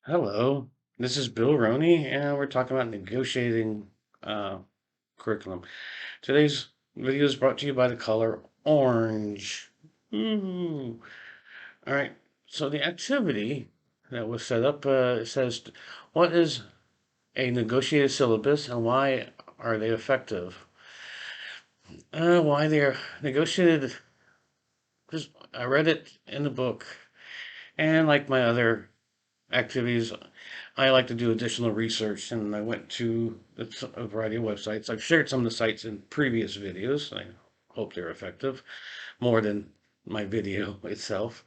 Hello, this is Bill Roney, and we're talking about negotiating uh, curriculum. Today's video is brought to you by the color orange. Ooh. All right, so the activity that was set up says, what is a negotiated syllabus and why are they effective? Why they're negotiated, just I read it in the book, and like my other activities, I like to do additional research, and I went to a variety of websites. I've shared some of the sites in previous videos. I hope they're effective, more than my video itself.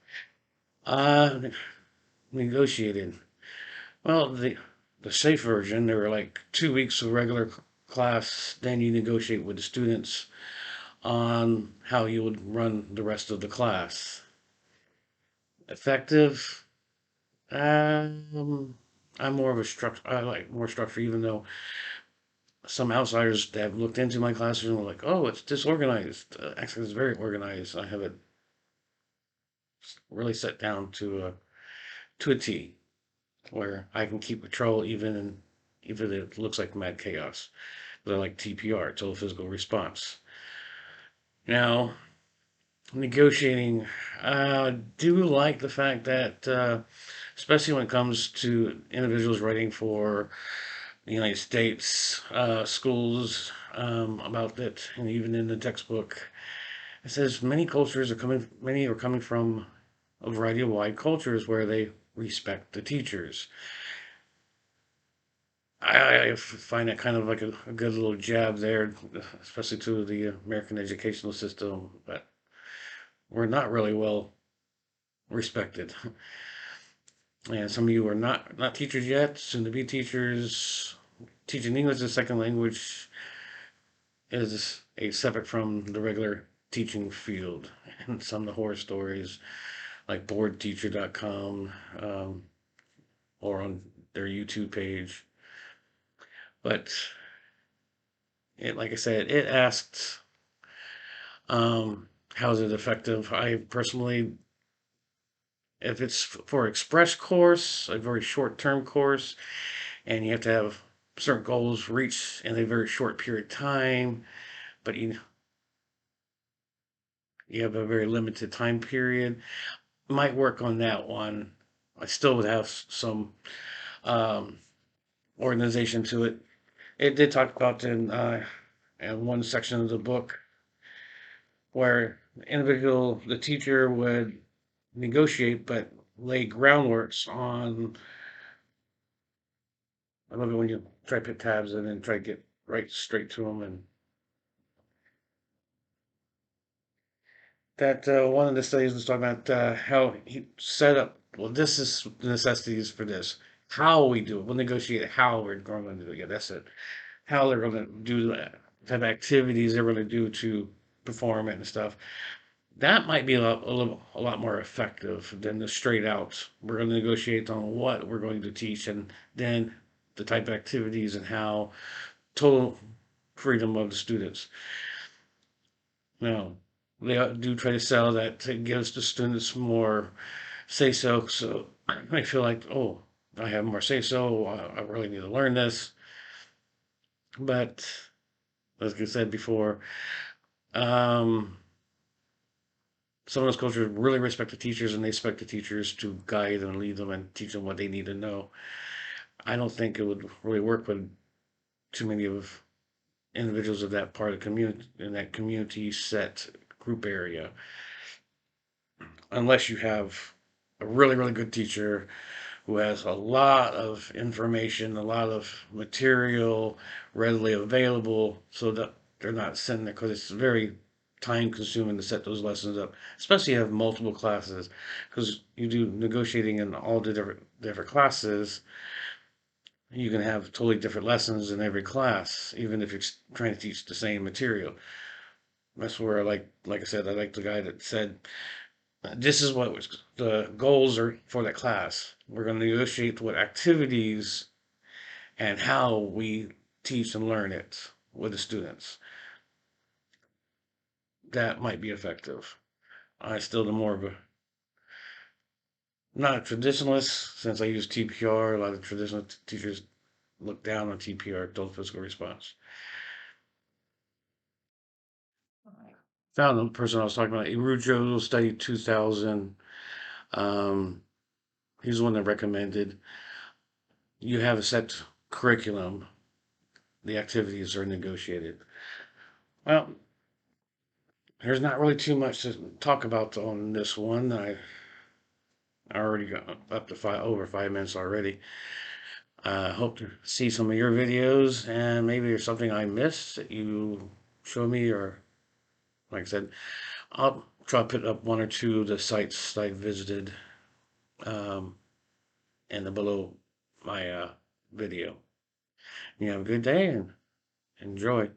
Uh, Negotiated. Well, the safe version, there were like 2 weeks of regular class. Then you negotiate with the students on how you would run the rest of the class. Effective. Um, I'm more of a structure. I like more structure, even though some outsiders that have looked into my classroom were like, "Oh, it's disorganized." Actually, it's very organized. I have it really set down to a T, where I can keep control even if it looks like mad chaos. But I like TPR, total physical response. Now, negotiating, do like the fact that, especially when it comes to individuals writing for the United States schools about it, and even in the textbook, it says many are coming from a variety of wide cultures where they respect the teachers. I find that kind of like a good little jab there, especially to the American educational system, but we're not really well respected. And some of you are not teachers yet, soon to be teachers. Teaching English as a second language is a separate from the regular teaching field. And some of the horror stories, like boardteacher.com, or on their YouTube page. But like I said, it asked, how is it effective? I personally, if it's for express course, a very short term course, and you have to have certain goals reached in a very short period of time, but you have a very limited time period, might work on that one. I still would have some um, organization to it. It did talk about in one section of the book where the teacher would negotiate, but lay groundworks on. I love it when you try to put tabs in and try to get right straight to them. And that one of the studies was talking about how he set up. Well, this is the necessities for this. How we do it. We'll negotiate how we're going to do it. Yeah, that's it. How they're going to do that. Type of activities they're going to do to perform it and stuff. That might be a lot more effective than the straight out. We're going to negotiate on what we're going to teach, and then the type of activities and how total freedom of the students. Now, they do try to sell that it gives the students more say so. So I feel like, oh, I have more say so. I really need to learn this. But as I said before, um, some of those cultures really respect the teachers and they expect the teachers to guide and lead them and teach them what they need to know. I don't think it would really work with too many of individuals of that part of the community in that community set group area, unless you have a really good teacher who has a lot of information, a lot of material readily available, so that they're not sitting there because it's very time consuming to set those lessons up, especially if you have multiple classes, because you do negotiating in all the different classes. You can have totally different lessons in every class, even if you're trying to teach the same material. That's where like I said, I like the guy that said, this is what the goals are for that class. We're going to negotiate what activities and how we teach and learn it with the students. That might be effective. I still the more of a I'm not a traditionalist since I use TPR. A lot of traditional teachers look down on TPR, total physical response. Found the person I was talking about, Irujo Study 2000. Um, he's the one that recommended you have a set curriculum. The activities are negotiated. Well, there's not really too much to talk about on this one. I already got up to over 5 minutes already. Hope to see some of your videos, and maybe there's something I missed that you show me, or like I said, I'll try to put up one or two of the sites that I visited um, in the below my video. You have a good day and enjoy.